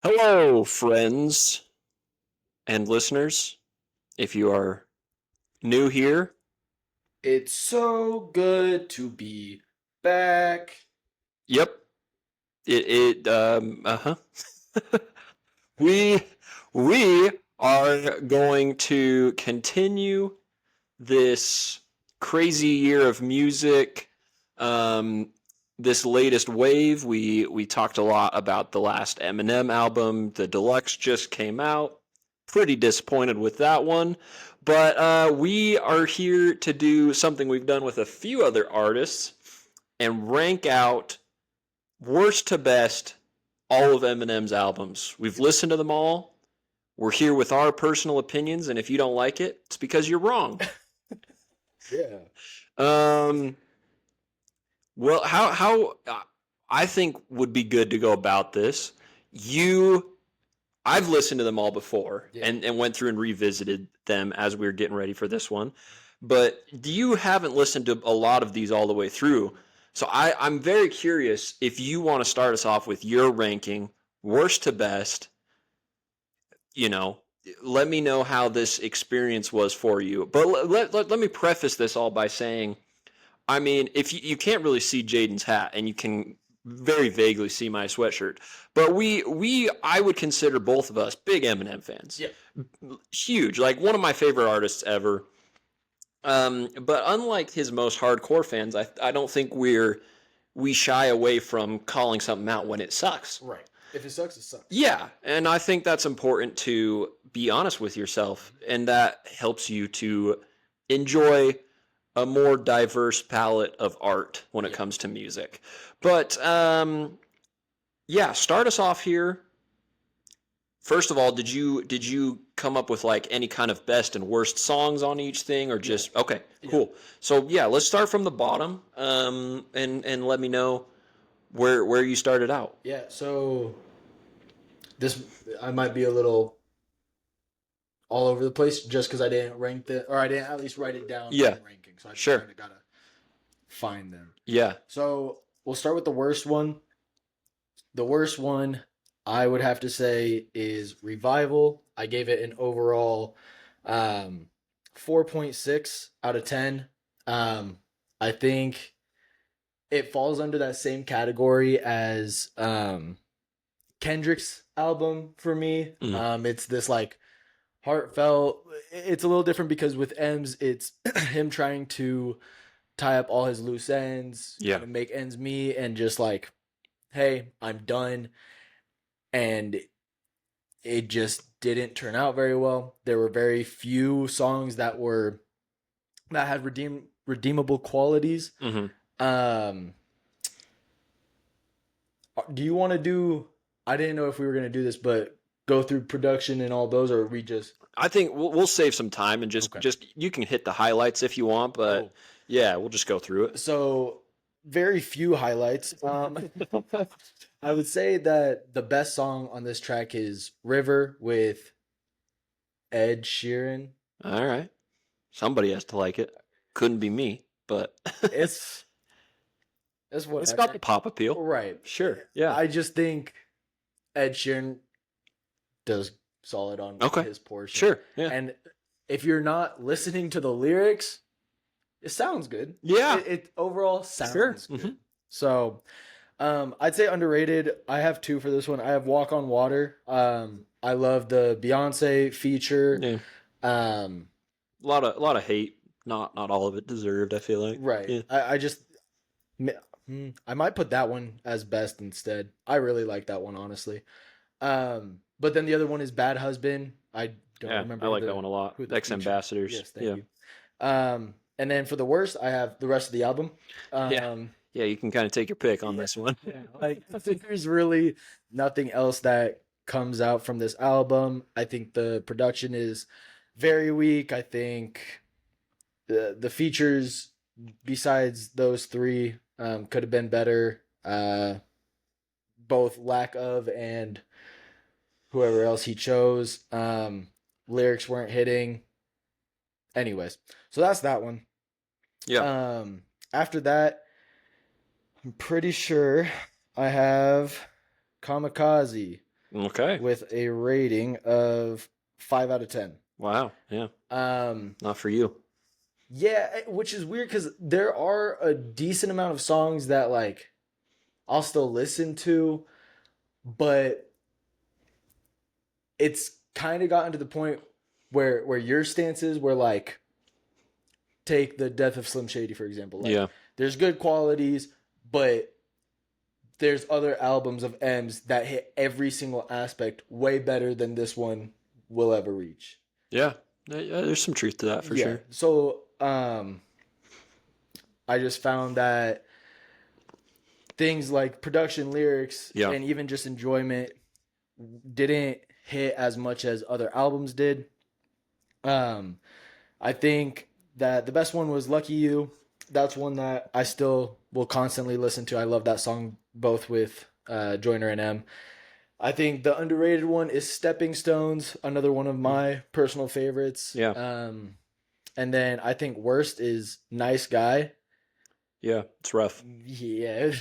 Hello, friends and listeners. If you are new here, It's so good to be back. yep, uh-huh. we we are going to continue this crazy year of music. Um, this latest wave, we talked a lot about the last Eminem album. The deluxe just came out. Pretty disappointed with that one. But we are here to do something we've done with a few other artists and rank out worst to best all of Eminem's albums. We've listened to them all. We're here with our personal opinions, and if you don't like it, it's because you're wrong. Yeah. Um, well, how I think would be good to go about this. You, I've listened to them all before Yeah. and went through and revisited them as we were getting ready for this one. But you haven't listened to a lot of these all the way through. So I'm very curious if you want to start us off with your ranking, worst to best, you know, let me know how this experience was for you. But let me preface this all by saying, I mean, if you can't really see Jaden's hat and you can very vaguely see my sweatshirt, but I would consider both of us big Eminem fans. Yeah. Huge, like one of my favorite artists ever. But unlike his most hardcore fans, I don't think we shy away from calling something out when it sucks. Right. If it sucks, it sucks. Yeah, and I think that's important to be honest with yourself, and that helps you to enjoy a more diverse palette of art when it Yeah. comes to music. But yeah, start us off here. First of all, did you come up with like any kind of best and worst songs on each thing, or Yeah. just okay, Yeah. cool? So yeah, let's start from the bottom, and let me know where you started out. Yeah. So this I might be a little all over the place just because I didn't rank the or I didn't at least write it down Yeah, in ranking. So I just sure. kind of gotta find them. Yeah, So we'll start with the worst one. The worst one I would have to say is Revival. I gave it an overall um 4.6 out of 10. Um I think it falls under that same category as Kendrick's album for me. mm, It's this like heartfelt. It's a little different because with M's, it's him trying to tie up all his loose ends, yeah, kind of make ends meet, and just like, hey, I'm done. And it just didn't turn out very well. There were very few songs that had redeemable qualities. hmm. Um, do you want to do? I didn't know if we were gonna do this, but go through production and all those, or we just I think we'll save some time and just okay. just you can hit the highlights if you want, but Cool. yeah, we'll just go through it. So very few highlights. I would say that the best song on this track is River with Ed Sheeran. All right, somebody has to like it. Couldn't be me, but It's it's it's got the whatever. pop appeal. Right. Sure. Yeah. I just think Ed Sheeran does solid on Okay. his portion. Sure. Yeah. And if you're not listening to the lyrics, it sounds good. Yeah. It overall sounds Sure. good. Hmm. So, I'd say underrated. I have two for this one. I have Walk on Water. I love the Beyonce feature. Yeah. Um, A lot of hate. Not all of it deserved. I feel like. right. Yeah. I just I might put that one as best instead. I really like that one honestly. But then the other one is Bad Husband. I don't Yeah. remember I like that one a lot. who the Ex feature. ambassadors. Yes, thank Yeah. you. And then for the worst, I have the rest of the album. Yeah. Yeah. You can kind of take your pick on this one. Yeah, like there's really nothing else that comes out from this album. I think the production is very weak. I think the features besides those three could have been better. Both lack of and whoever else he chose. Lyrics weren't hitting. Anyways, so that's that one. Yeah. After that, I'm pretty sure I have Kamikaze. Okay. with a rating of 5 out of 10. Wow. Yeah. Um, Not for you. yeah, which is weird because there are a decent amount of songs that like I'll still listen to, but it's kind of gotten to the point where your stance is where like take the death of Slim Shady for example. Like Yeah. there's good qualities, but there's other albums of M's that hit every single aspect way better than this one will ever reach. Yeah. Yeah, there's some truth to that for Yeah. sure. So I just found that things like production, lyrics, Yeah. and even just enjoyment didn't hit as much as other albums did. Um, I think that the best one was Lucky You. That's one that I still will constantly listen to. I love that song both with Joyner and M. I think the underrated one is Stepping Stones, another one of my personal favorites. Yeah. And then I think worst is Nice Guy. Yeah. It's rough. Yeah.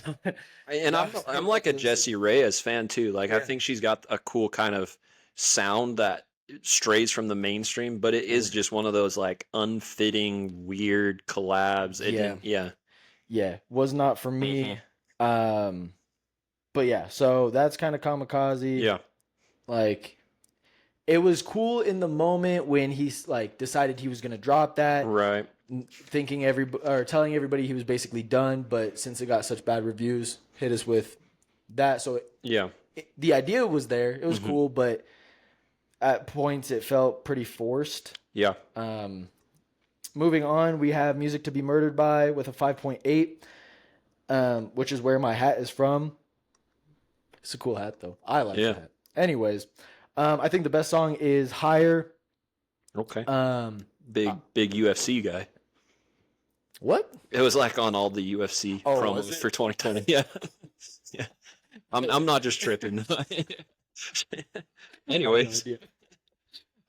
And I'm like a Jessie Reyez fan too. Like I Yeah. think she's got a cool kind of sound that strays from the mainstream, but it is just one of those like unfitting, weird collabs. It Yeah. didn't, yeah. Yeah, was not for me. But yeah, so that's kind of Kamikaze. Yeah. Like it was cool in the moment when he's like decided he was gonna drop that, Right. thinking or telling everybody he was basically done. But since it got such bad reviews, hit us with that. So Yeah. the idea was there. It was cool, but at points it felt pretty forced. Yeah. Moving on, we have Music to Be Murdered By with a 5.8, which is where my hat is from. It's a cool hat, though. I like the hat. Anyways, I think the best song is Higher. Okay. Big UFC guy. What? It was like on all the UFC promos for 2020. Yeah. Yeah. I'm not just tripping. Anyways.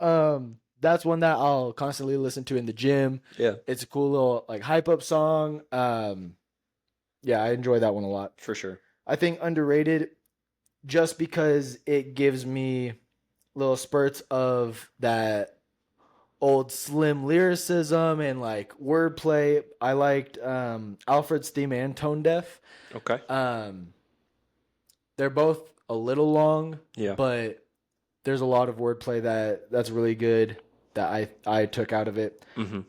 That's one that I'll constantly listen to in the gym. Yeah. It's a cool little like hype up song. Yeah, I enjoy that one a lot. For sure. I think underrated just because it gives me little spurts of that old slim lyricism and like wordplay. I liked Alfred's theme and Tone Deaf. Okay. They're both a little long, Yeah. but there's a lot of wordplay that's really good that I took out of it.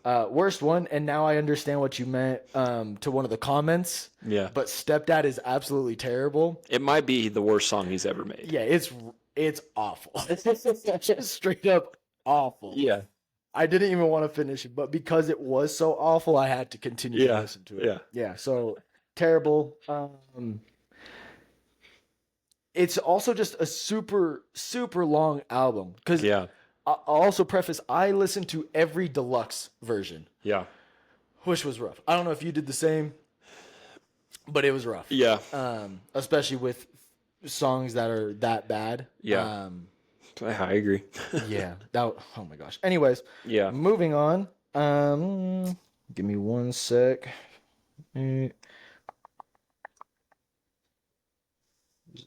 Worst one, and now I understand what you meant to one of the comments. Yeah. But Stepdad is absolutely terrible. It might be the worst song he's ever made. Yeah, it's awful. It's just straight up awful. Yeah. I didn't even want to finish it, but because it was so awful, I had to continue to listen to it. Yeah. Yeah, so terrible. It's also just a super, super long album. Because I'll also preface, I listened to every deluxe version. Yeah. Which was rough. I don't know if you did the same, but it was rough. Yeah. Especially with songs that are that bad. Yeah. I agree. Yeah. Oh my gosh. Anyways. Yeah. Moving on. Give me one sec. Is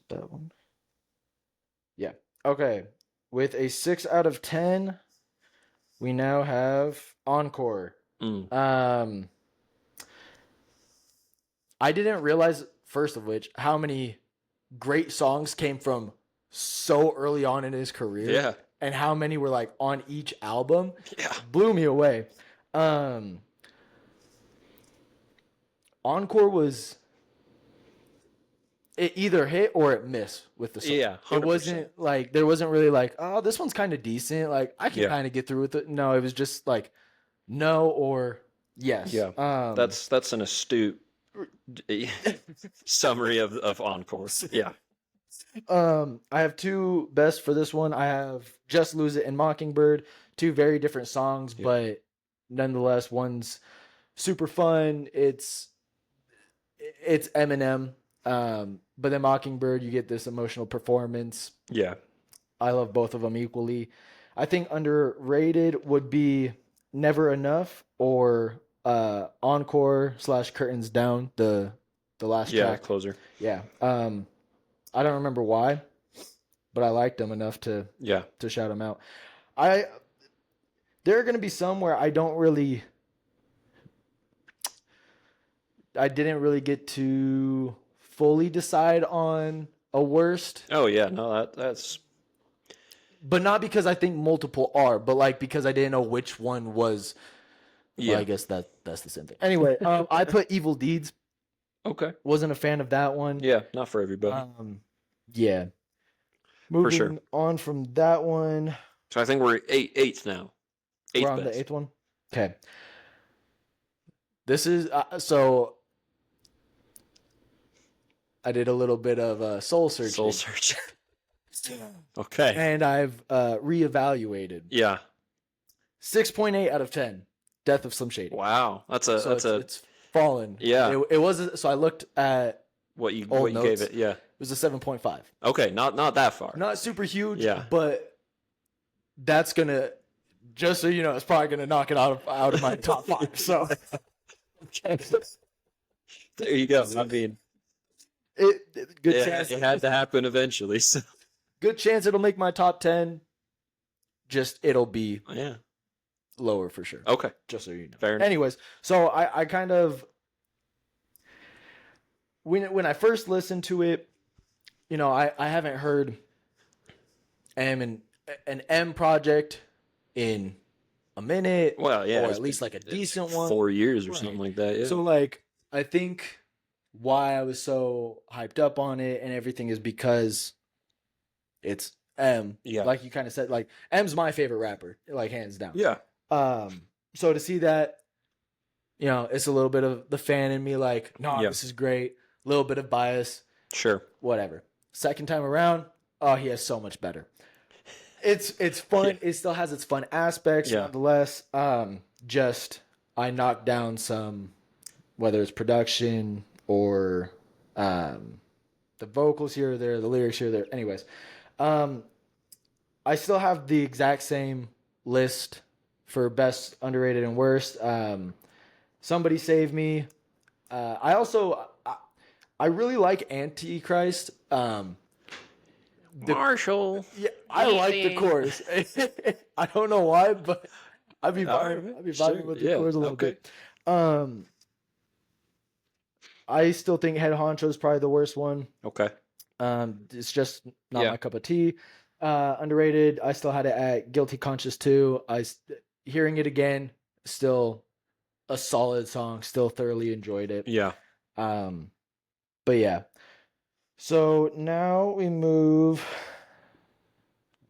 that one? Yeah. Okay. With a 6 out of 10, we now have Encore. I didn't realize, first of which, how many great songs came from so early on in his career. Yeah. And how many were like on each album. Yeah. Blew me away. Encore was, it either hit or it missed with the song. Yeah, 100%. It wasn't like, there wasn't really like, oh, this one's kind of decent. Like, I can kind of get through with it. No, it was just like, no or yes. Yeah. That's an astute summary of Encore. Yeah. I have two best for this one. I have Just Lose It and Mockingbird, two very different songs, but nonetheless, one's super fun. It's Eminem. But then Mockingbird, you get this emotional performance. Yeah. I love both of them equally. I think underrated would be Never Enough or Encore / Curtains Down, the last track. Closer. Yeah. I don't remember why, but I liked them enough to Yeah. shout them out. There are going to be some where I didn't really get to fully decide on a worst, Oh yeah. No, that's but not because I think multiple are, but like because I didn't know which one was. Well, yeah. I guess that's the same thing. Anyway, I put Evil Deeds. Okay. Wasn't a fan of that one. Yeah, not for everybody. Yeah. For sure. Moving on from that one, So I think we're eighth now. we're Eighth on the best. 8th one. Okay. This is so. I did a little bit of soul searching. Soul search. Okay. And I've reevaluated. Yeah. 6.8 out of 10. Death of Slim Shady. Wow. It's fallen. Yeah. It was. So I looked at what you old gave notes. it. Yeah. It was a 7.5. Okay. Not that far. Not super huge. Yeah. But that's gonna. Just so you know, it's probably gonna knock it out of my top 5. So. Okay. There you go. I mean, good chance. It had to happen eventually. So. Good chance it'll make my top 10. Just it'll be Yeah. lower for sure. Okay. Just so you know. Fair enough. Anyways, so I kind of when I first listened to it, you know, I haven't heard an M project in a minute. Well, yeah. Or at least like a decent one. 4 years or something like that. Yeah. So like I think why I was so hyped up on it and everything is because it's M. Yeah. Like you kind of said, like M's my favorite rapper, like hands down. Yeah. So to see that, you know, it's a little bit of the fan in me, like, no, this is great. A little bit of bias. Sure. Whatever. Second time around, oh, he has so much better. It's fun. Yeah. It still has its fun aspects, nonetheless. Just I knocked down some, whether it's production or the vocals here or there, the lyrics here or there. Anyways, I still have the exact same list for best, underrated, and worst. Somebody Save Me. I also I really like Antichrist. Marshall. Yeah, I like the chorus. I don't know why, but I'd be vibing with the chorus a little bit. I still think Head Honcho is probably the worst one. Okay. It's just not my cup of tea. Underrated. I still had it at Guilty Conscious 2. Hearing it again, still a solid song. Still thoroughly enjoyed it. Yeah. But yeah. So now we move.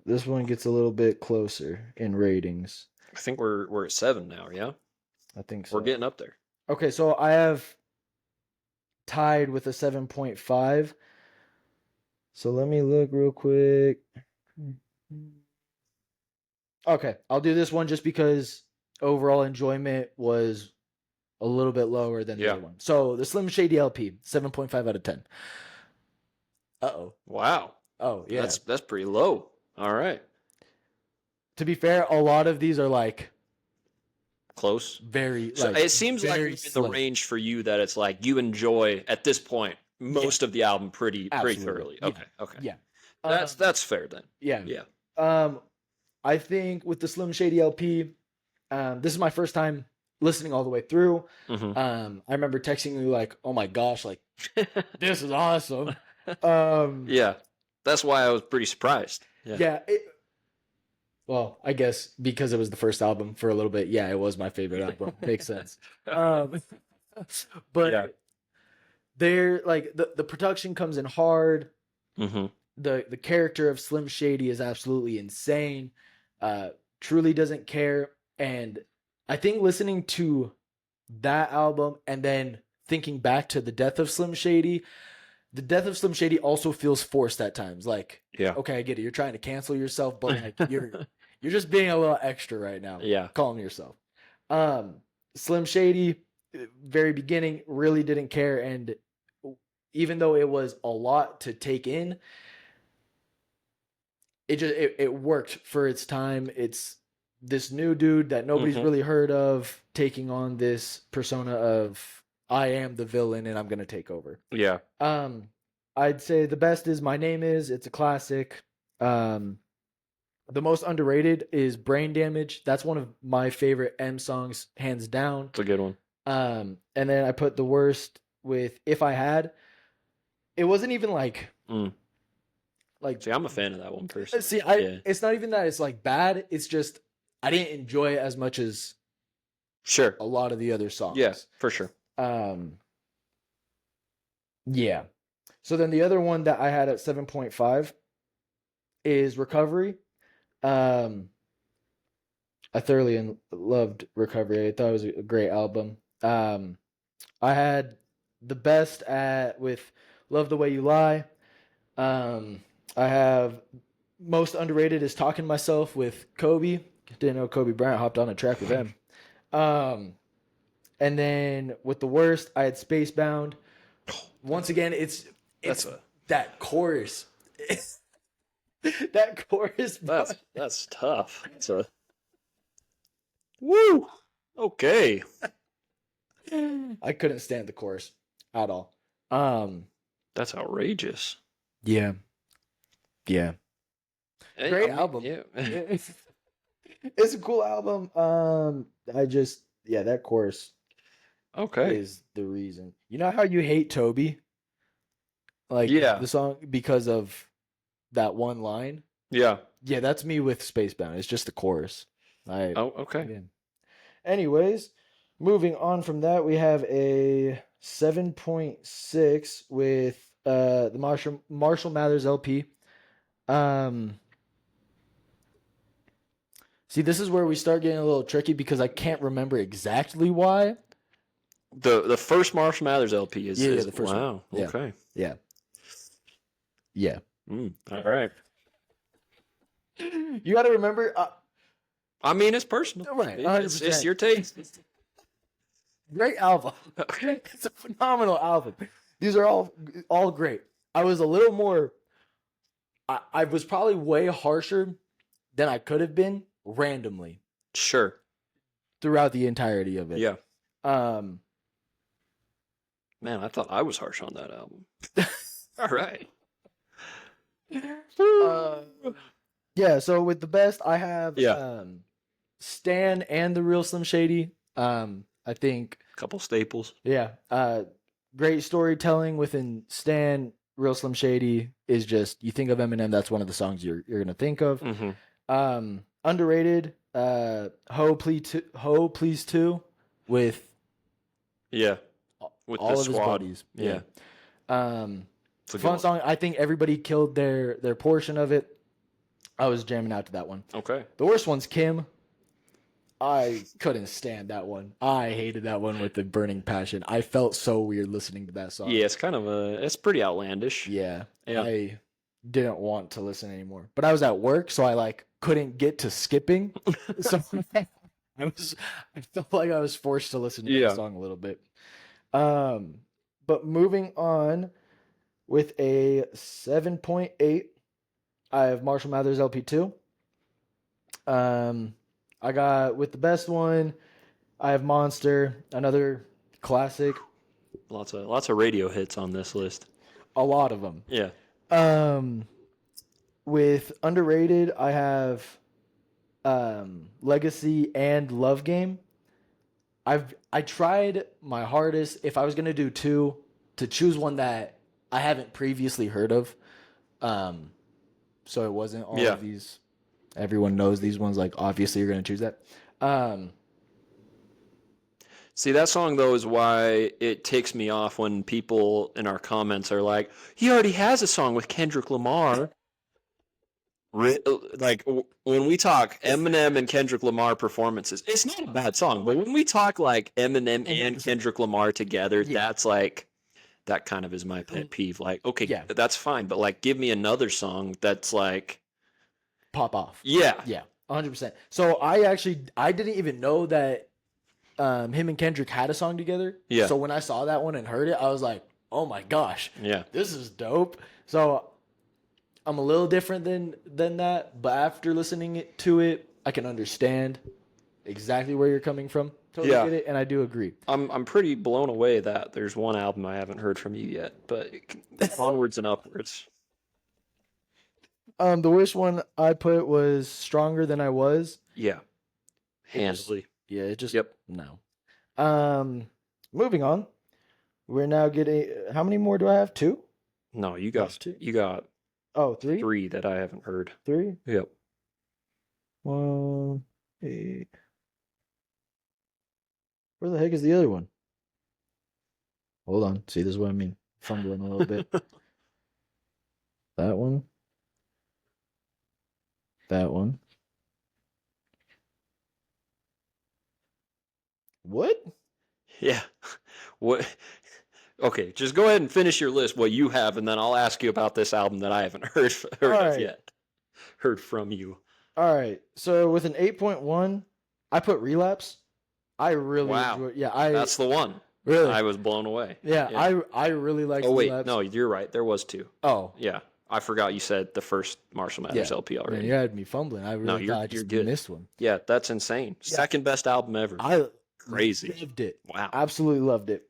This one gets a little bit closer in ratings. I think we're at 7 now. Yeah. I think so. We're getting up there. Okay, so I have tied with a 7.5. So let me look real quick. Okay, I'll do this one just because overall enjoyment was a little bit lower than the other one. So the Slim Shady LP, 7.5 out of 10. Uh-oh. Wow. Oh, yeah. That's pretty low. All right. To be fair, a lot of these are like close. Very So it seems like in the range for you that it's like you enjoy at this point most of the album pretty thoroughly. Okay. Okay. Yeah. That's fair then. Yeah. Yeah. I think with the Slim Shady LP, this is my first time listening all the way through. Mm-hmm. I remember texting you like, "Oh my gosh, like this is awesome." Yeah, that's why I was pretty surprised. Yeah. Well, I guess because it was the first album for a little bit. Yeah, it was my favorite album. Makes sense. But they're like the production comes in hard. Mm-hmm. The character of Slim Shady is absolutely insane. Truly doesn't care. And I think listening to that album and then thinking back to the death of Slim Shady, the death of Slim Shady also feels forced at times. Like, okay, I get it. You're trying to cancel yourself, but like you're just being a little extra right now. Yeah. Calm yourself. Slim Shady, very beginning, really didn't care. And even though it was a lot to take in, it worked for its time. It's this new dude that nobody's really heard of taking on this persona of I am the villain and I'm gonna take over. Yeah. I'd say the best is My Name Is. It's a classic. The most underrated is Brain Damage. That's one of my favorite M songs, hands down. It's a good one. And then I put the worst with If I Had. It wasn't even like See, I'm a fan of that one personally. see, it's not even that it's like bad. It's just I didn't enjoy it as much as Sure. a lot of the other songs. Yeah, for sure. Yeah. So then the other one that I had at 7.5 is Recovery. I thoroughly loved Recovery. I thought it was a great album. I had the best with Love the Way You Lie. I have most underrated is Talking to Myself with Kobe. Didn't know Kobe Bryant hopped on a track with him. And then with the worst, I had Spacebound. Once again, it's that chorus. That chorus. That's tough. Woo. Okay. I couldn't stand the chorus at all. That's outrageous. Yeah. Great album. Yeah. It's a cool album. That chorus is the reason. You know how you hate Toby? Like the song because of that one line? Yeah. Yeah, that's me with Spacebound. It's just the chorus. Okay. Yeah. Anyways, moving on from that, we have a 7.6 with the Marshall Mathers LP. See, this is where we start getting a little tricky because I can't remember exactly why. The first Marshall Mathers LP is the first one. Wow. Okay. Yeah. All right. You got to remember. I mean, it's personal. Right. It's your taste. Great album. Okay. It's a phenomenal album. These are all great. I was a little more. I was probably way harsher than I could have been randomly. Sure. Throughout the entirety of it. Yeah. Man, I thought I was harsh on that album. All right. Yeah, so with the best, I have Stan and the Real Slim Shady. I think a couple staples. Yeah. Great storytelling within Stan. Real Slim Shady is just, you think of Eminem, that's one of the songs you're gonna think of. Mm-hmm. Underrated, Ho Please 2 with with all the of his squad. buddies. Yeah. It's a fun song. I think everybody killed their portion of it. I was jamming out to that one. Okay. The worst one's Kim. I couldn't stand that one. I hated that one with the burning passion. I felt so weird listening to that song. Yeah, it's pretty outlandish. Yeah. I didn't want to listen anymore. But I was at work, so I couldn't get to skipping. So I felt like I was forced to listen to the song a little bit. But moving on with a 7.8, I have Marshall Mathers LP2. I got with the best one, I have Monster, another classic. Lots of radio hits on this list. A lot of them. Yeah. With underrated, I have Legacy and Love Game. I tried my hardest, if I was gonna do two, to choose one that I haven't previously heard of. So it wasn't all of these. Everyone knows these ones. Obviously, you're gonna choose that. See, that song though is why it takes me off when people in our comments are like, "He already has a song with Kendrick Lamar." Like when we talk Eminem and Kendrick Lamar performances, it's not a bad song. But when we talk like Eminem and Kendrick Lamar together, that's that kind of is my pet peeve. Like, okay, that's fine, but give me another song that's pop off. Yeah. 100%. So I didn't even know that him and Kendrick had a song together. Yeah. So when I saw that one and heard it, I was like, oh my gosh. Yeah. This is dope. So I'm a little different than that, but after listening to it, I can understand exactly where you're coming from. Totally get it, and I do agree. I'm pretty blown away that there's one album I haven't heard from you yet, but onwards and upwards. The worst one I put was Stronger Than I Was. Yeah, It just, handily. yeah, it just, Yep. no. Moving on. We're now getting, how many more do I have? Two? No, Yes, two. you got Oh, three? 3 that I haven't heard. Three? Yep. One, eight. Where the heck is the other one? Hold on. See, this is what I mean. Fumbling a little bit. That one. That one. What? Yeah. What? Okay, just go ahead and finish your list. What you have, and then I'll ask you about this album that I haven't heard All of right. yet. Heard from you. All right. So with an 8.1, I put Relapse. I really Wow, enjoy. Yeah, I that's the one. really. I was blown away. Yeah, Yeah. I really liked Oh wait, Relapse. no, you're right. There was 2. Oh, Yeah, I forgot you said the first Marshall Mathers yeah. LP Man, already. you had me fumbling. I No, really thought I you're just good. missed one. Yeah, that's insane. Yeah. Second best album ever. I Crazy. loved it. Wow. Absolutely loved it.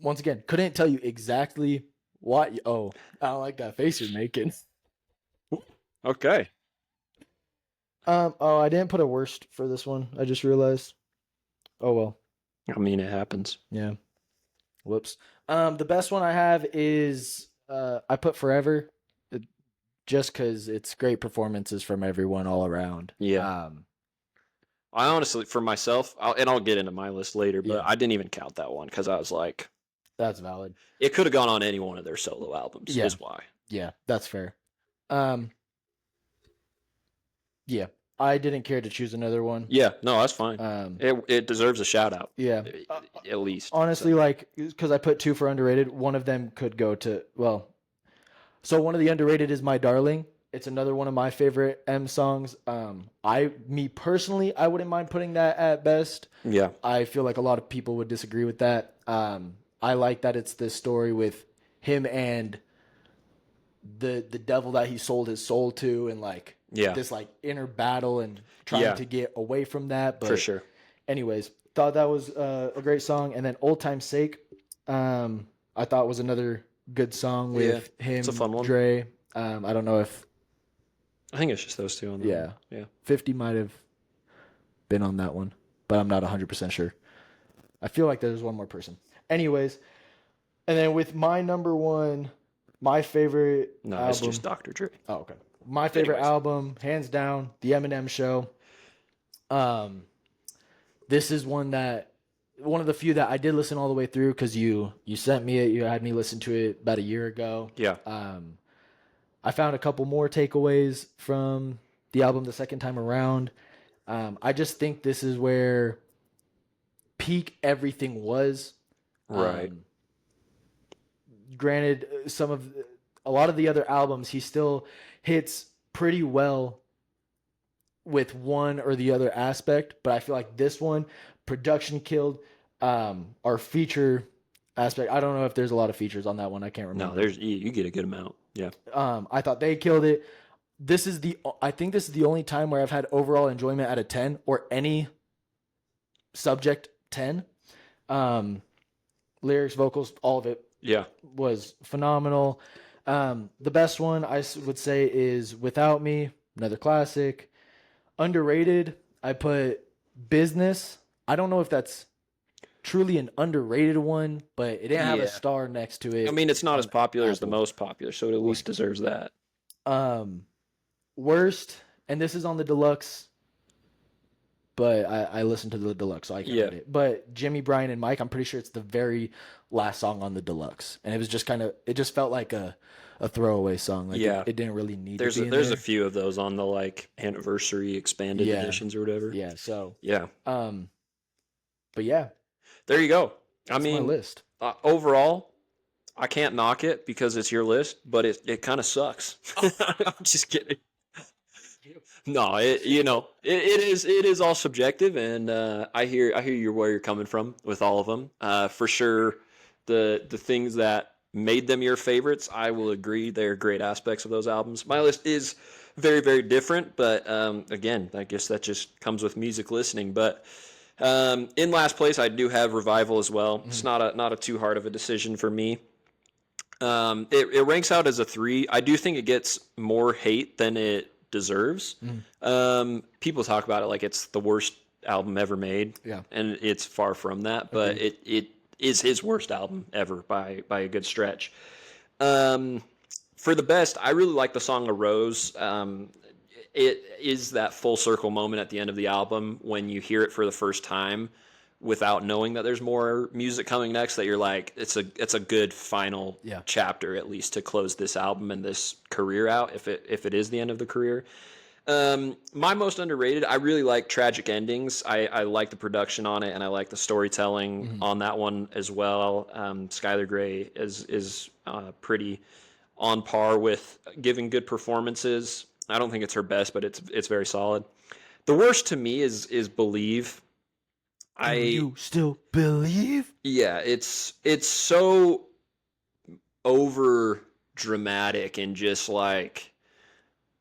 Once again, couldn't tell you exactly what. Oh, I don't like that face you're making. Okay. Oh, I didn't put a worst for this one. I just realized. Oh well. I mean, it happens. Yeah. Whoops. The best one I have is I put Forever, just because it's great performances from everyone all around. Yeah. I honestly, for myself, I'll get into my list later, but Yeah. I didn't even count that one because I was like, That's valid. it could have gone on any one of their solo albums. Yeah. Is why. Yeah, that's fair. Yeah, I didn't care to choose another one. Yeah. No, that's fine. Um, It deserves a shout out. yeah. At least. Honestly, So, like, because I put 2 for underrated, one of them could go to, well, so one of the underrated is My Darling. It's another one of my favorite M songs. Me personally, I wouldn't mind putting that at best. yeah. I feel like a lot of people would disagree with that. I like that it's this story with him and the devil that he sold his soul to, and like Yeah. this like inner battle and trying Yeah. to get away from that. But For sure. anyways, thought that was a great song. And then Old Time's Sake, I thought was another good song with him, it's a fun one. Dre. I don't know if I think it's just those 2 on that. Yeah. One. Yeah. 50 might have been on that one, but I'm not 100% sure. I feel like there's one more person. Anyways, and then with my number one, my favorite No, album. it's just Dr. Dre. Oh, okay. My favorite Anyways. album, hands down, The Eminem Show. This is one of the few that I did listen all the way through because you sent me it. You had me listen to it about a year ago. Yeah. I found a couple more takeaways from the album the second time around. I just think this is where peak everything was. Right. Granted, a lot of the other albums, he still hits pretty well with one or the other aspect, but I feel like this one, production killed. Our feature aspect, I don't know if there's a lot of features on that one. I can't remember. No, you get a good amount. Yeah. I thought they killed it. I think this is the only time where I've had overall enjoyment out of 10 or any subject 10. Lyrics, vocals, all of it Yeah. was phenomenal. The best one I would say is Without Me, another classic. Underrated, I put Business. I don't know if that's truly an underrated one, but it didn't have a Yeah. star next to it. I mean, it's not as popular as the Apple. most popular, so it at least deserves that. Worst, and this is on the deluxe, but I listened to the deluxe, so I can't read it. But Jimmy, Brian, and Mike, I'm pretty sure it's the very last song on the deluxe, and it was just it just felt like a throwaway song. Like Yeah. it didn't really need There's to be in there's there. a few of those on the like anniversary expanded Yeah. editions or whatever. Yeah, so Yeah. but yeah, There you go. I that's my mean, list. overall, I can't knock it because it's your list, but it kind of sucks. I'm just kidding. No, it is all subjective, and I hear where you're coming from with all of them. For sure, the things that made them your favorites, I will agree they're great aspects of those albums. My list is very, very different, but again, I guess that just comes with music listening. But in last place, I do have Revival as well. It's not a too hard of a decision for me. It ranks out as a 3. I do think it gets more hate than it deserves. Mm. People talk about it like it's the worst album ever made, Yeah, and it's far from that. But agreed. it is his worst album ever by a good stretch. Um, for the best, I really like the song "A Rose." It is that full circle moment at the end of the album when you hear it for the first time without knowing that there's more music coming next, that you're like, it's a good final Yeah. chapter at least to close this album and this career out, if it is the end of the career. My most underrated, I really like Tragic Endings. I like the production on it, and I like the storytelling Mhm. on that one as well. Skylar Grey is pretty on par with giving good performances. I don't think it's her best, but it's very solid. The worst to me is Believe. Do I you still believe? Yeah, it's so over dramatic and just like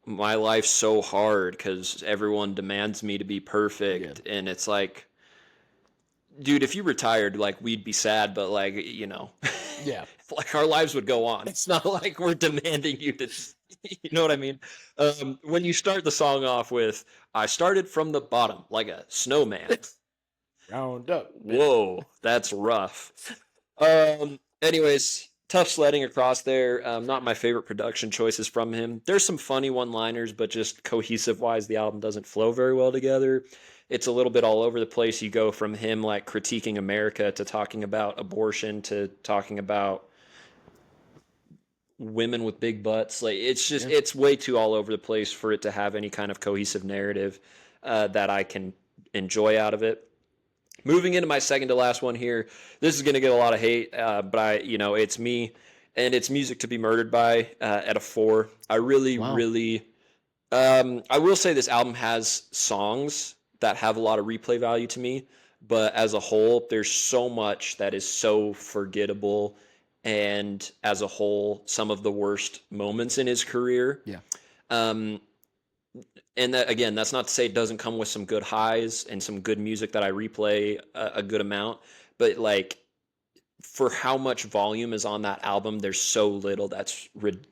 my life's so hard because everyone demands me to be Yeah. perfect, and it's like, dude, if you retired, like, we'd be sad, but like, Yeah. like, our lives would go on. It's not like we're demanding you to, you know what I mean? When you start the song off with "I started from the bottom like a snowman," Round up. whoa, that's rough. Anyways, tough sledding across there. Not my favorite production choices from him. There's some funny one-liners, but just cohesive-wise, the album doesn't flow very well together. It's a little bit all over the place. You go from him like critiquing America to talking about abortion to talking about women with big butts. Like, it's just, Yeah. it's way too all over the place for it to have any kind of cohesive narrative that I can enjoy out of it. Moving into my second to last one here, this is going to get a lot of hate, but it's me, and it's Music to Be Murdered By at a 4. I really, Wow. really, I will say this album has songs that have a lot of replay value to me, but as a whole, there's so much that is so forgettable, and as a whole, some of the worst moments in his career. Yeah. Um, and that, again, that's not to say it doesn't come with some good highs and some good music that I replay a good amount, but like, for how much volume is on that album, there's so little that's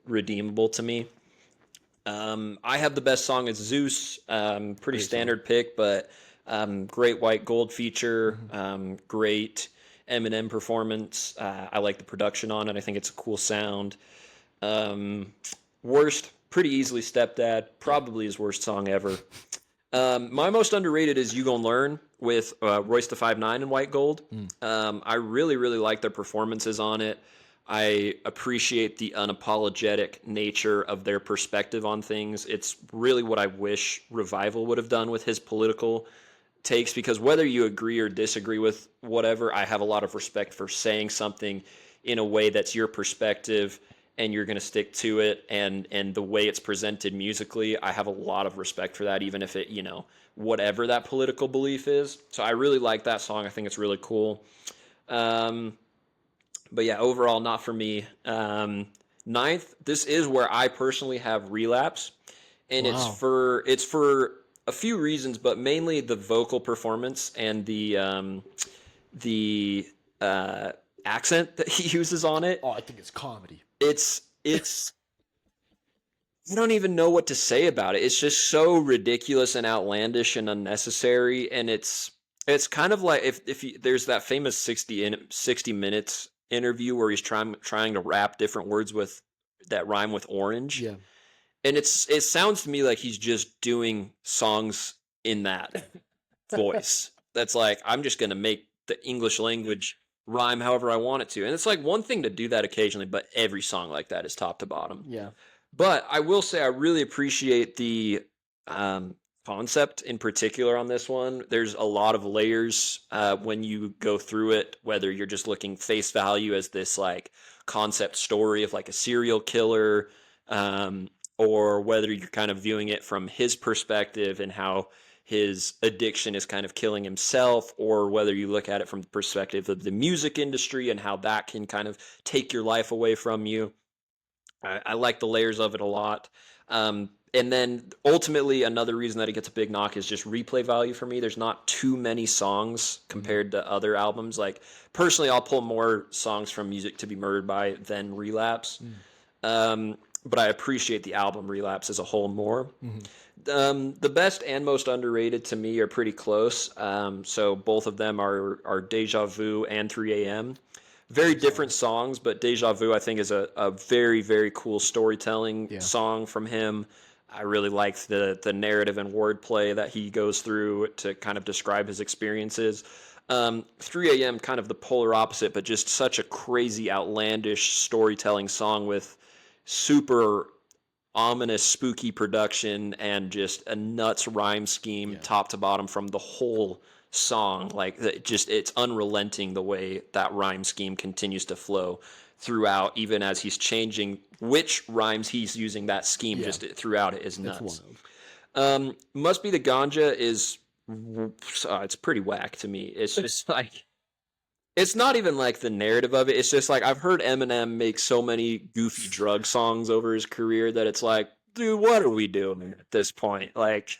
redeemable to me. I have the best song as Zeus. Pretty Great song. standard pick, but great white gold feature. Mhm. Great Eminem performance. I like the production on it. I think it's a cool sound. Um, Worst, pretty easily Stepdad. Yeah. Probably his worst song ever. My most underrated is "You Gon' Learn" with Royce the 5'9" and White Gold. Mm. I really, really like their performances on it. I appreciate the unapologetic nature of their perspective on things. It's really what I wish Revival would have done with his political takes, because whether you agree or disagree with whatever, I have a lot of respect for saying something in a way that's your perspective and you're going to stick to it, and the way it's presented musically, I have a lot of respect for that, even if it, whatever that political belief is. So I really like that song. I think it's really cool. Um, but yeah, overall, not for me. Ninth, this is where I personally have Relapse, and it's Wow. for it's for a few reasons, but mainly the vocal performance and the uh, accent that he uses on it. Oh, I think it's comedy. It's I don't even know what to say about it. It's just so ridiculous and outlandish and unnecessary, and it's kind of like there's that famous 60 minutes interview where he's trying to rap different words with that rhyme with orange, Yeah. and it sounds to me like he's just doing songs in that voice. That's like, I'm just going to make the English language rhyme however I want it to. And it's like one thing to do that occasionally, but every song like that is top to bottom. Yeah. But I will say I really appreciate the um, concept in particular on this one. There's a lot of layers when you go through it, whether you're just looking face value as this like concept story of like a serial killer, um, or whether you're kind of viewing it from his perspective and how his addiction is kind of killing himself, or whether you look at it from the perspective of the music industry and how that can kind of take your life away from you. I like the layers of it a lot. And then ultimately, another reason that it gets a big knock is just replay value for me. There's not too many songs compared to other albums. Like, personally, I'll pull more songs from Music to Be Murdered By than Relapse. Mm. But I appreciate the album Relapse as a whole more. Mm-hmm. The best and most underrated to me are pretty close. So both of them are Deja Vu and 3 a.m. Very different songs, but Deja Vu I think is a very, very cool storytelling Yeah. song from him. I really like the narrative and wordplay that he goes through to kind of describe his experiences. 3 a.m. kind of the polar opposite, but just such a crazy, outlandish storytelling song with super ominous, spooky production and just a nuts rhyme scheme Yeah. top to bottom from the whole song. Like it's unrelenting the way that rhyme scheme continues to flow throughout, even as he's changing which rhymes he's using. That scheme Yeah. just throughout it is It's nuts. wild. Must Be the Ganja is it's pretty whack to me. It's just like it's not even like the narrative of it. It's just like I've heard Eminem make so many goofy drug songs over his career that it's like, dude, what are we doing at this point? Like,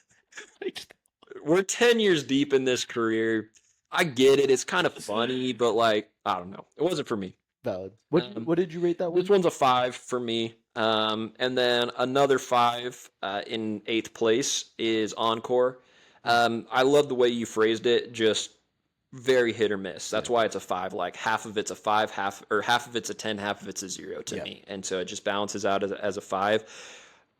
we're 10 years deep in this career. I get it. It's kind of funny, but like, I don't know. It wasn't for me. Valid. Um, What did you rate that this one? one's a 5 for me. And then another 5 in eighth place is Encore. I love the way you phrased it. Just very hit or miss. That's Yeah. why it's a 5. Like half of it's a 5, half of it's a 10, half of it's a 0 to Yeah. me. And so it just balances out as a 5.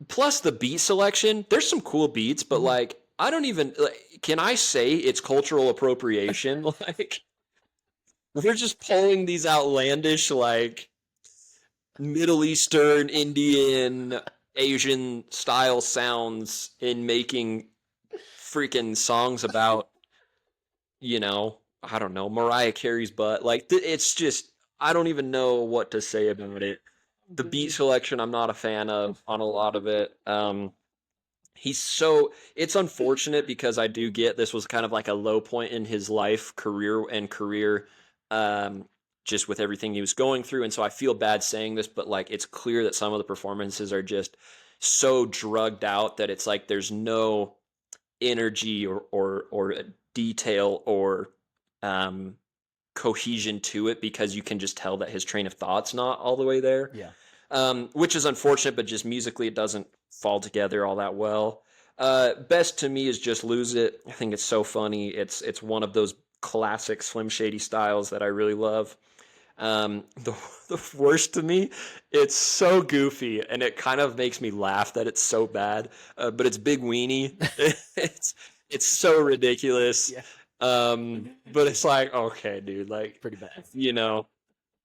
Plus the beat selection, there's some cool beats, but like I don't even like, can I say it's cultural appropriation? Like we're just pulling these outlandish like Middle Eastern, Indian, Asian style sounds in making freaking songs about, I don't know, Mariah Carey's butt. Like it's just I don't even know what to say about it. The beat selection I'm not a fan of on a lot of it. It's unfortunate because I do get this was kind of like a low point in his life, career um just with everything he was going through, and so I feel bad saying this, but like it's clear that some of the performances are just so drugged out that it's like there's no energy or detail or um cohesion to it because you can just tell that his train of thought's not all the way there, Yeah. which is unfortunate, but just musically it doesn't fall together all that well. Best to me is Just Lose It. I think it's so funny. It's one of those classic Slim Shady styles that I really love. The the worst to me, it's so goofy and it kind of makes me laugh that it's so bad. But it's Big Weenie. it's it's so ridiculous. Yeah. But it's like okay, dude, like Pretty bad. you know.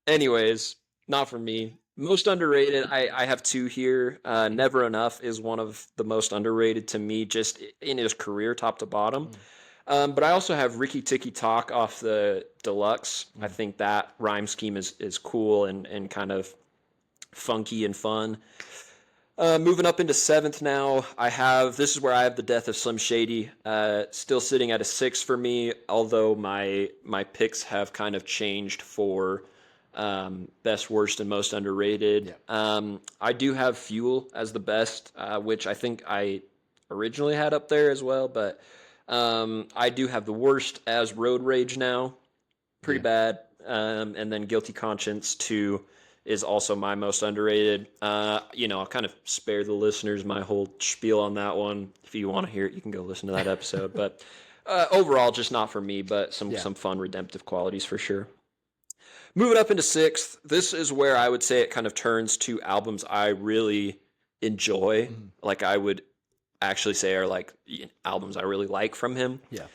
Anyways, not for me. Most underrated, I have two here. Never Enough is one of the most underrated to me, just in his career, top to bottom. But I also have Ricky Tiki Talk off the deluxe. I think that rhyme scheme is cool and kind of funky and fun. Moving up into seventh now, this is where I have the Death of Slim Shady. Still sitting at a 6 for me, although my picks have kind of changed for best, worst, and most underrated. I do have Fuel as the best, which I think I originally had up there as well, but I do have the worst as Road Rage now, pretty Yeah. bad. And then Guilty Conscience 2 is also my most underrated. I'll kind of spare the listeners my whole spiel on that one. If you want to hear it, you can go listen to that episode. But overall, just not for me, but some fun redemptive qualities for sure. Moving up into sixth, this is where I would say it kind of turns to albums I really enjoy. Like I would actually say are like albums I really like from him. Yeah.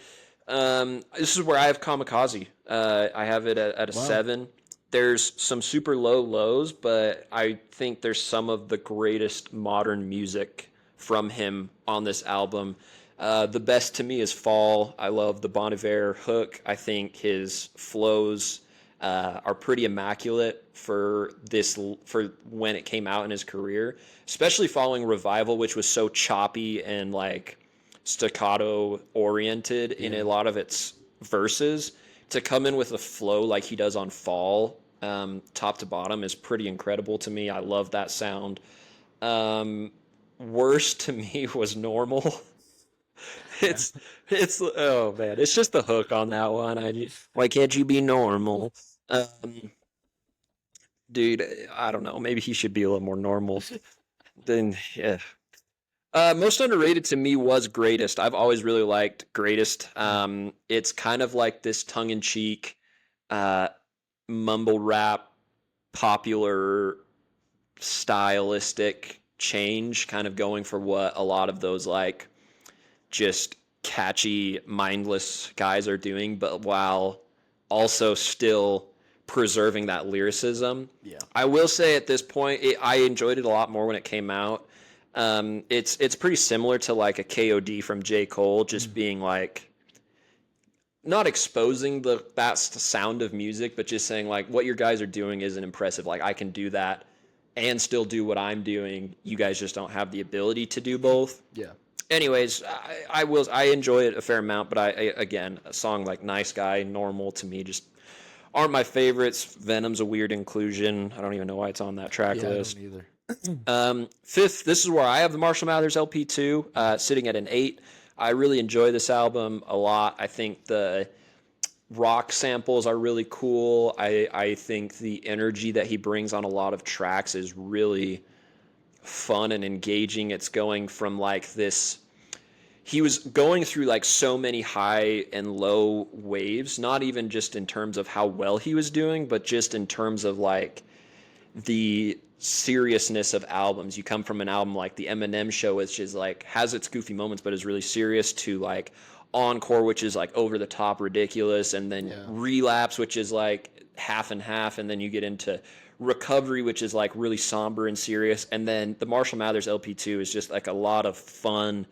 This is where I have Kamikaze. I have it at a 7. There's some super low lows, but I think there's some of the greatest modern music from him on this album. The best to me is Fall. I love the Bon Iver hook. I think his flows are pretty immaculate for when it came out in his career, especially following Revival, which was so choppy and like staccato oriented in a lot of its verses. To come in with a flow like he does on Fall, top to bottom, is pretty incredible to me. I love that sound. worst to me was Normal. Yeah. It's oh man, it's just the hook on that one. Why can't you be normal? Um, dude, I don't know. Maybe he should be a little more normal. Then yeah. Most underrated to me was Greatest. I've always really liked Greatest. It's kind of like this tongue-in-cheek, uh, mumble rap, popular stylistic change, kind of going for what a lot of those like just catchy, mindless guys are doing, but while also still preserving that lyricism. Yeah. I will say at this point, I enjoyed it a lot more when it came out. It's pretty similar to like a KOD from J. Cole, just being like not exposing the best sound of music, but just saying like what your guys are doing isn't impressive. Like I can do that and still do what I'm doing. You guys just don't have the ability to do both. Yeah. Anyways, I enjoy it a fair amount, but again, a song like Nice Guy, Normal to me just aren't my favorites. Venom's a weird inclusion. I don't even know why it's on that track Yeah, I list. don't either. Fifth, this is where I have the Marshall Mathers LP2, sitting at an 8. I really enjoy this album a lot. I think the rock samples are really cool. I think the energy that he brings on a lot of tracks is really fun and engaging. It's going from like this, he was going through like so many high and low waves, not even just in terms of how well he was doing, but just in terms of like the seriousness of albums. You come from an album like the Eminem Show, which is like has its goofy moments but is really serious, to like Encore, which is like over the top ridiculous, and then Relapse, which is like half and half, and then you get into Recovery, which is like really somber and serious, and then the Marshall Mathers LP2 is just like a lot of fun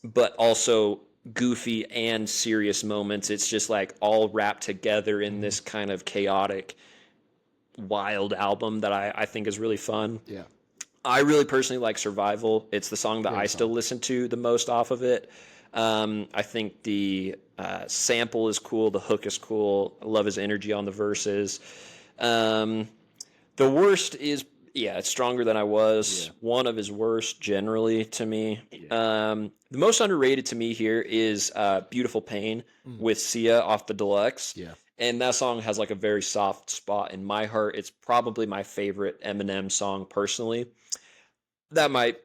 but also goofy and serious moments. It's just like all wrapped together in this kind of chaotic, wild album that I think is really fun. Yeah. I really personally like Survival. It's the song that Great I still song. listen to the most off of it. I think the sample is cool. The hook is cool. I love his energy on the verses. Um, the worst is, yeah, it's Stronger Than I Was. Yeah. One of his worst generally to me. Yeah. The most underrated to me here is Beautiful Pain with Sia off the Deluxe. Yeah. And that song has like a very soft spot in my heart. It's probably my favorite Eminem song personally. That might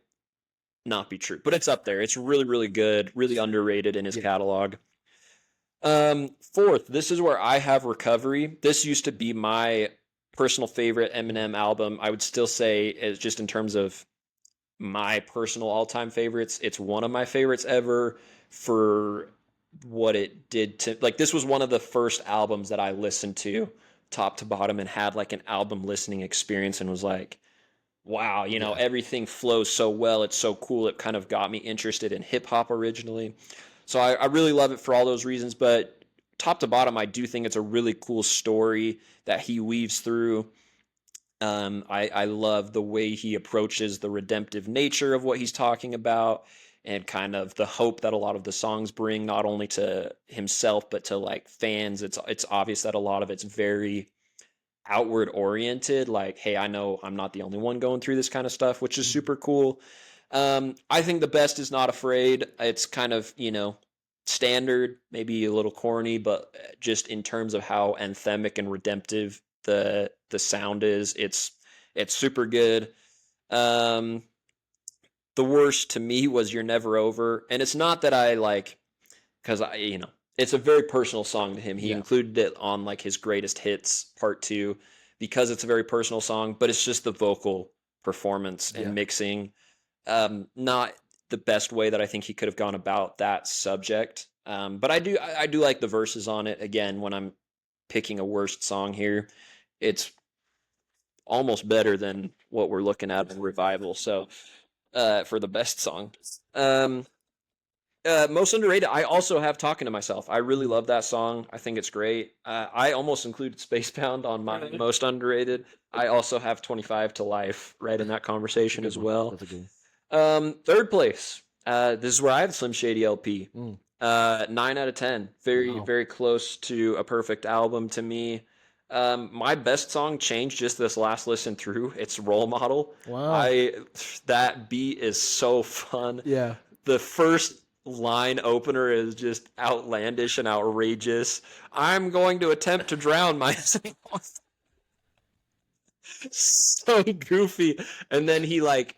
not be true, but it's up there. It's really, really good, really underrated in his catalog. Fourth, this is where I have Recovery. This used to be my personal favorite Eminem album. I would still say, it's just in terms of my personal all-time favorites, it's one of my favorites ever for what it did to, like, this was one of the first albums that I listened to top to bottom and had like an album listening experience and was like, wow, everything flows so well. It's so cool. It kind of got me interested in hip hop originally. So I really love it for all those reasons. But top to bottom, I do think it's a really cool story that he weaves through. I love the way he approaches the redemptive nature of what he's talking about and kind of the hope that a lot of the songs bring, not only to himself, but to like fans. It's obvious that a lot of it's very outward oriented, like, hey, I know I'm not the only one going through this kind of stuff, which is super cool. I think the best is Not Afraid. It's kind of, standard, maybe a little corny, but just in terms of how anthemic and redemptive the sound is, it's super good. Um, the worst to me was You're Never Over, and it's not that I like, because it's a very personal song to him. He included it on like his greatest hits part 2 because it's a very personal song, but it's just the vocal performance and mixing, not the best way that I think he could have gone about that subject. But I do like the verses on it. Again, when I'm picking a worst song here, it's almost better than what we're looking at in Revival. So for the best song. Most underrated, I also have Talking to Myself. I really love that song. I think it's great. I almost included Spacebound on my most underrated. I also have 25 to Life right in that conversation as well. That's a good Third place. This is where I have Slim Shady LP. one. 9 out of 10. Very, very close to a perfect album to me. My best song changed just this last listen through. It's Role Model. Wow. I That beat is so fun. Yeah. The first line opener is just outlandish and outrageous. I'm going to attempt to drown myself. So goofy. And then he like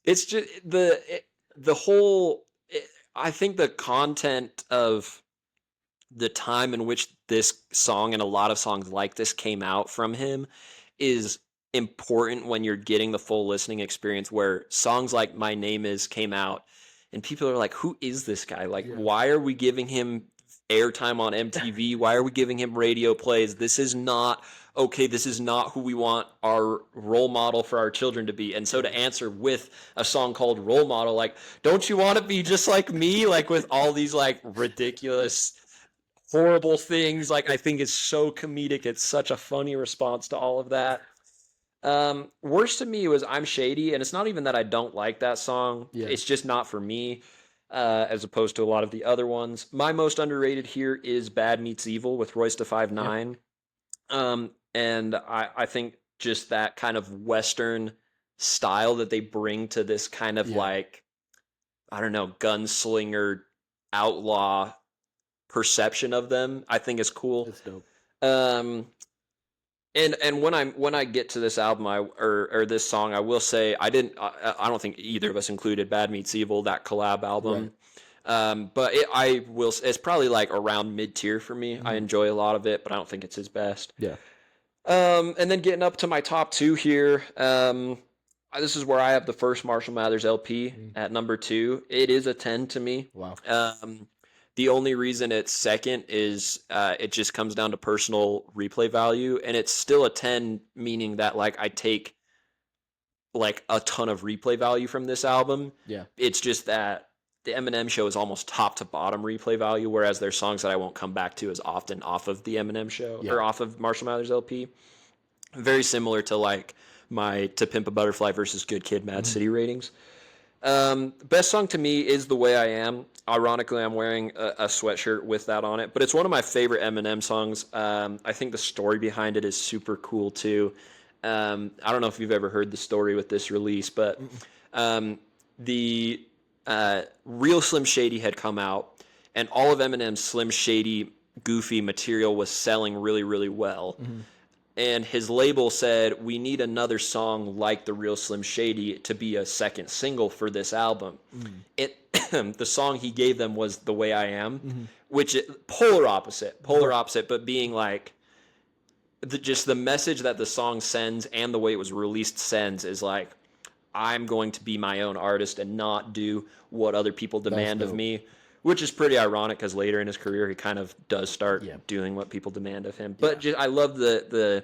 it's just the whole I think the content of the time in which this song and a lot of songs like this came out from him is important when you're getting the full listening experience, where songs like My Name Is came out and people are like, who is this guy? Like, Yeah. why are we giving him airtime on MTV? Why are we giving him radio plays? This is not okay. This is not who we want our role model for our children to be. And so to answer with a song called Role Model, like, don't you want to be just like me? Like, with all these like ridiculous horrible things. Like, I think it's so comedic. It's such a funny response to all of that. Worst to me was I'm Shady, and it's not even that I don't like that song. Yeah. It's just not for me, as opposed to a lot of the other ones. My most underrated here is Bad Meets Evil with Royce da Five Yeah. Nine. And I think just that kind of Western style that they bring to this kind of Yeah. like, I don't know, gunslinger outlaw perception of them, I think is cool. It's dope. Um, and when I get to this album, or this song, I will say I don't think either of us included Bad Meets Evil, that collab album. But it's probably like around mid tier for me. I enjoy a lot of it, but I don't think it's his best. Yeah. And then getting up to my top two here. This is where I have the first Marshall Mathers LP at number 2. It is a 10 to me. Wow. The only reason it's second is it just comes down to personal replay value, and it's still a 10, meaning that like I take like a ton of replay value from this album. Yeah. It's just that the Eminem show is almost top to bottom replay value, whereas there's songs that I won't come back to as often off of the Eminem show or off of Marshall Mathers LP. Very similar to like my To Pimp a Butterfly versus Good Kid, Mad City ratings. Best song to me is The Way I Am. Ironically, I'm wearing a sweatshirt with that on it, but it's one of my favorite Eminem songs. I think the story behind it is super cool too. I don't know if you've ever heard the story with this release, but the real Slim Shady had come out, and all of Eminem's Slim Shady goofy material was selling really, really well. And his label said, we need another song like The Real Slim Shady to be a second single for this album. The song he gave them was The Way I Am, which polar opposite, but being like, just the message that the song sends and the way it was released sends is like, I'm going to be my own artist and not do what other people demand of me, which is pretty ironic because later in his career he kind of does start doing what people demand of him. But I love the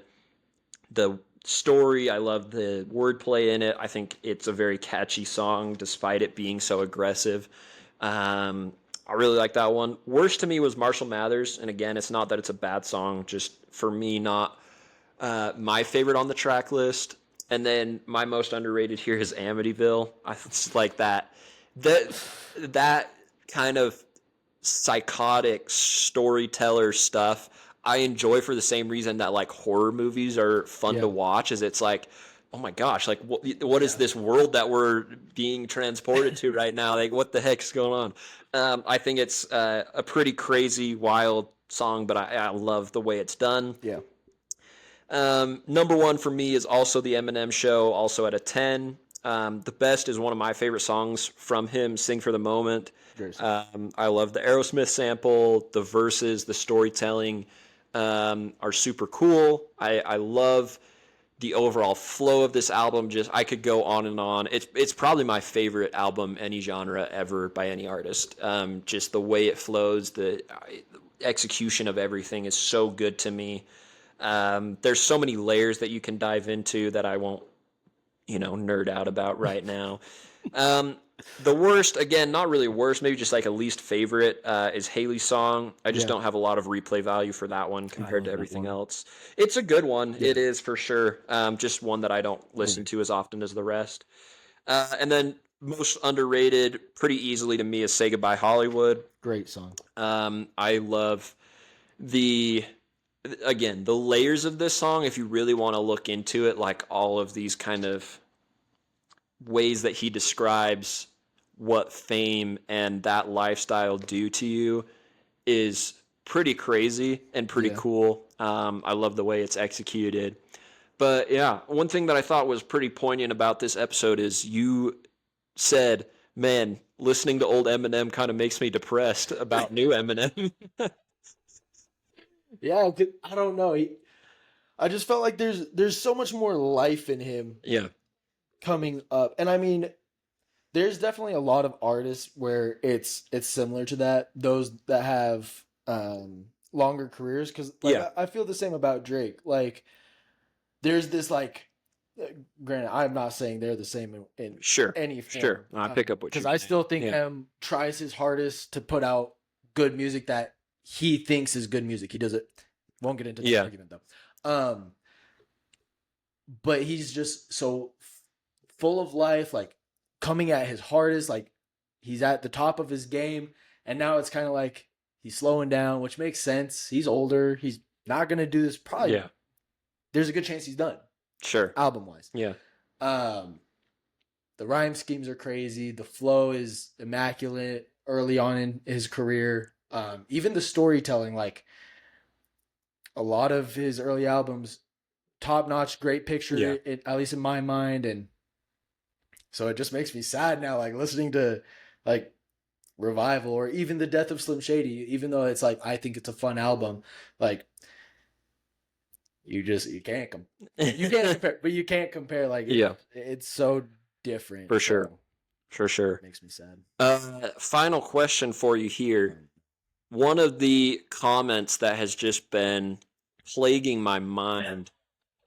story. I love the wordplay in it. I think it's a very catchy song despite it being so aggressive. I really like that one. Worst to me was Marshall Mathers, and again, it's not that it's a bad song, just for me not my favorite on the track list. And then my most underrated here is Amityville. I just like that kind of psychotic storyteller stuff I enjoy for the same reason that like horror movies are fun to watch, is it's like, oh my gosh, like what is this world that we're being transported to right now? Like, what the heck is going on? I think it's a pretty crazy, wild song, but I love the way it's done. Yeah. Number 1 for me is also the Eminem show, also at a 10. The best is one of my favorite songs from him, Sing for the Moment. I love the Aerosmith sample, the verses, the storytelling are super cool. I love the overall flow of this album. Just, I could go on and on. It's probably my favorite album, any genre ever by any artist. Just the way it flows, the execution of everything is so good to me. There's so many layers that you can dive into that I won't, nerd out about right now. The worst, again, not really worst, maybe just like a least favorite, is Haley's song. I just don't have a lot of replay value for that one compared to everything else. It's a good one. It is for sure. Just one that I don't listen to as often as the rest. And then most underrated, pretty easily to me, is Say Goodbye Hollywood. Great song. I love the again, the layers of this song, if you really want to look into it, like all of these kind of ways that he describes what fame and that lifestyle do to you, is pretty crazy and pretty Yeah. cool. I love the way it's executed. But yeah, one thing that I thought was pretty poignant about this episode is you said, man, listening to old Eminem kind of makes me depressed about new Eminem. Yeah, I don't know. I just felt like there's so much more life in him Yeah. coming up. And I mean, there's definitely a lot of artists where it's similar to that. Those that have longer careers, because like Yeah. I feel the same about Drake. Like there's this like, uh, granted, I'm not saying they're the same in Sure. any Sure. form, I pick up what because you're I saying. still think Yeah. M tries his hardest to put out good music that he thinks is good music. He does it. Won't get into this Yeah. argument though. But he's just so full of life, like coming at his hardest, like he's at the top of his game, and now it's kind of like he's slowing down, which makes sense. He's older. He's not gonna do this. Probably, Yeah. there's a good chance he's done Sure. album wise. Yeah. Um, the rhyme schemes are crazy. The flow is immaculate early on in his career. Even the storytelling, like a lot of his early albums, top notch, great picture, Yeah. at least in my mind. And so it just makes me sad now, like listening to like Revival or even The Death of Slim Shady, even though it's like I think it's a fun album, like you can't compare, but you can't compare, like Yeah. it's so different. For sure. So For sure. it makes me sad. Final question for you here. One of the comments that has just been plaguing my mind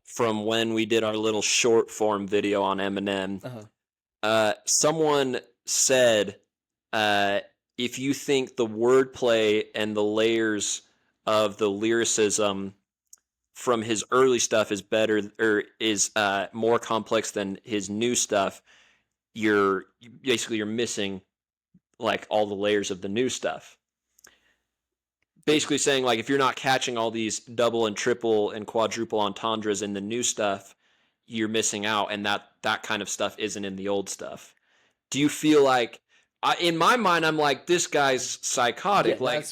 from when we did our little short form video on Eminem, someone said, if you think the wordplay and the layers of the lyricism from his early stuff is better or is more complex than his new stuff, you're missing like all the layers of the new stuff. Basically saying like if you're not catching all these double and triple and quadruple entendres in the new stuff, you're missing out, and that kind of stuff isn't in the old stuff. Do you feel like in my mind I'm like, this guy's psychotic? Yeah, like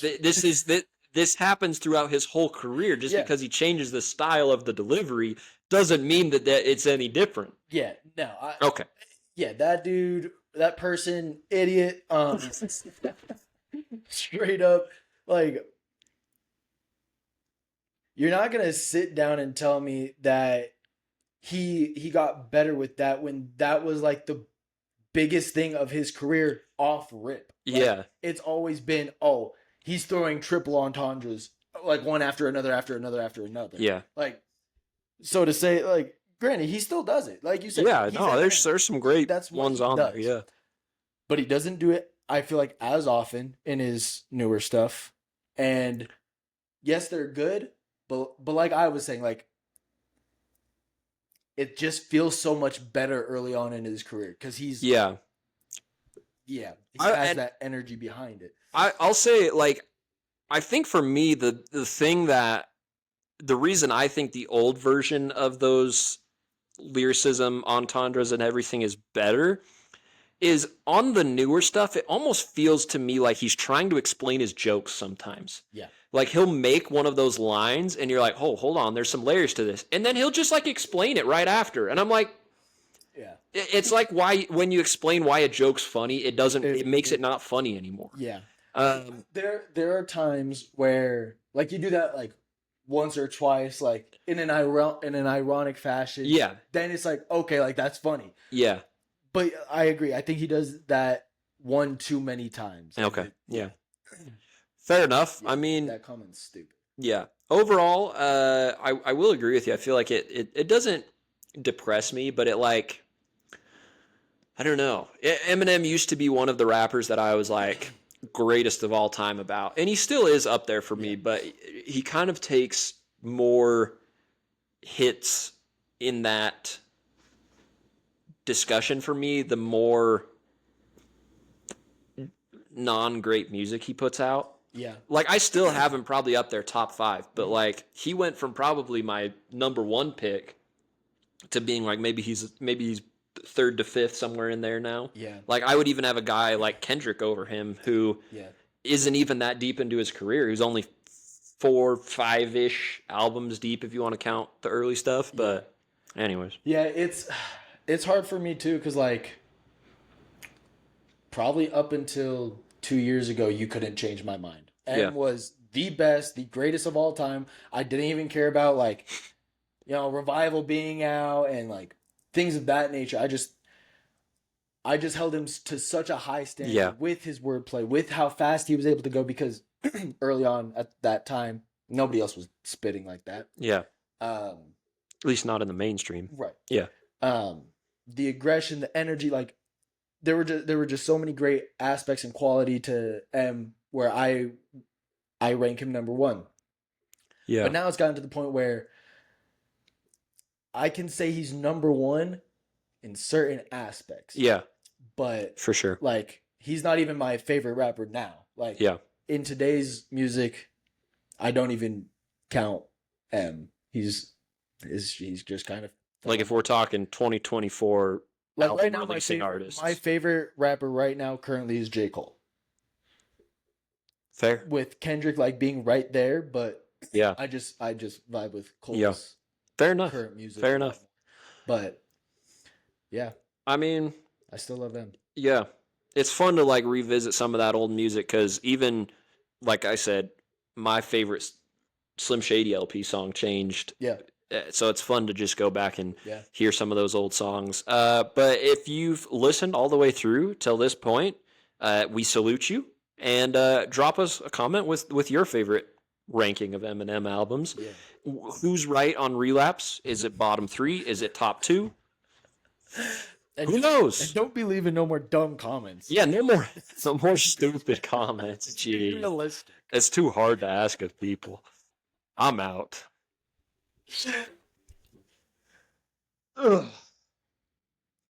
this happens throughout his whole career. Just Yeah. because he changes the style of the delivery doesn't mean that it's any different. Yeah, no, Okay. yeah, that dude, that person, idiot, straight up, like, you're not gonna sit down and tell me that he got better with that when that was like the biggest thing of his career off rip. Like, Yeah. it's always been, oh, he's throwing triple entendres like one after another after another after another. Yeah. Like, so to say, like, granted, he still does it. Like you said, Yeah, he's no, Eminem. there's some great That's what ones he on does. there. Yeah. But he doesn't do it, I feel like, as often in his newer stuff. And yes, they're good, but like I was saying, like, it just feels so much better early on in his career because he's he Yeah. has that energy behind it. I'll say, like, I think for me, the thing that the reason I think the old version of those lyricism, entendres, and everything is better is on the newer stuff. It almost feels to me like he's trying to explain his jokes sometimes. Yeah. Like he'll make one of those lines and you're like, oh, hold on, there's some layers to this. And then he'll just like explain it right after. And I'm like, Yeah. it's like why when you explain why a joke's funny, it makes it not funny anymore. Yeah. Um, There are times where like you do that like once or twice, like in an ironic fashion. Yeah. Then it's like, okay, like that's funny. Yeah. But I agree. I think he does that one too many times. Okay. Yeah. Fair enough. Yeah, I mean, that comment's stupid. yeah. Overall, I will agree with you. I feel like it doesn't depress me, but it like, I don't know. Eminem used to be one of the rappers that I was like greatest of all time about, and he still is up there for me. But he kind of takes more hits in that discussion for me, the more non-great music he puts out. Yeah. Like, I still have him probably up there top 5, but like he went from probably my number 1 pick to being like maybe he's third to fifth somewhere in there now. Yeah. Like, I would even have a guy like Kendrick over him who Yeah. isn't even that deep into his career. He's only 4, 5-ish albums deep if you want to count the early stuff. But anyways, Yeah, it's hard for me too, because like probably up until 2 years ago, you couldn't change my mind. Yeah. Was the best, the greatest of all time. I didn't even care about like, Revival being out and like things of that nature. I just held him to such a high standard Yeah. with his wordplay, with how fast he was able to go, because early on at that time, nobody else was spitting like that. Yeah. Um, At least not in the mainstream. right. Yeah. The aggression, the energy, like there were just so many great aspects and quality to M where I rank him number 1. Yeah. But now it's gotten to the point where I can say he's number 1 in certain aspects. Yeah. But For sure. like he's not even my favorite rapper now. Like in today's music, I don't even count M. He's just kind of like if we're talking 2024 like right album now releasing artists. my favorite rapper right now currently is J. Cole. Fair. With Kendrick like being right there, but yeah, I just vibe with Cole's fair enough. current music. Fair enough. But yeah, I mean, I still love them. Yeah, it's fun to like revisit some of that old music because even like I said, my favorite Slim Shady LP song changed. Yeah. So it's fun to just go back and Yeah. hear some of those old songs. But if you've listened all the way through till this point, we salute you and drop us a comment with your favorite ranking of Eminem albums. Yeah. Who's right on Relapse? Is it bottom 3? Is it top 2? Who knows? And don't be leaving no more dumb comments. Yeah, no more stupid comments. Gee, Realistic. it's too hard to ask of people. I'm out. Ugh.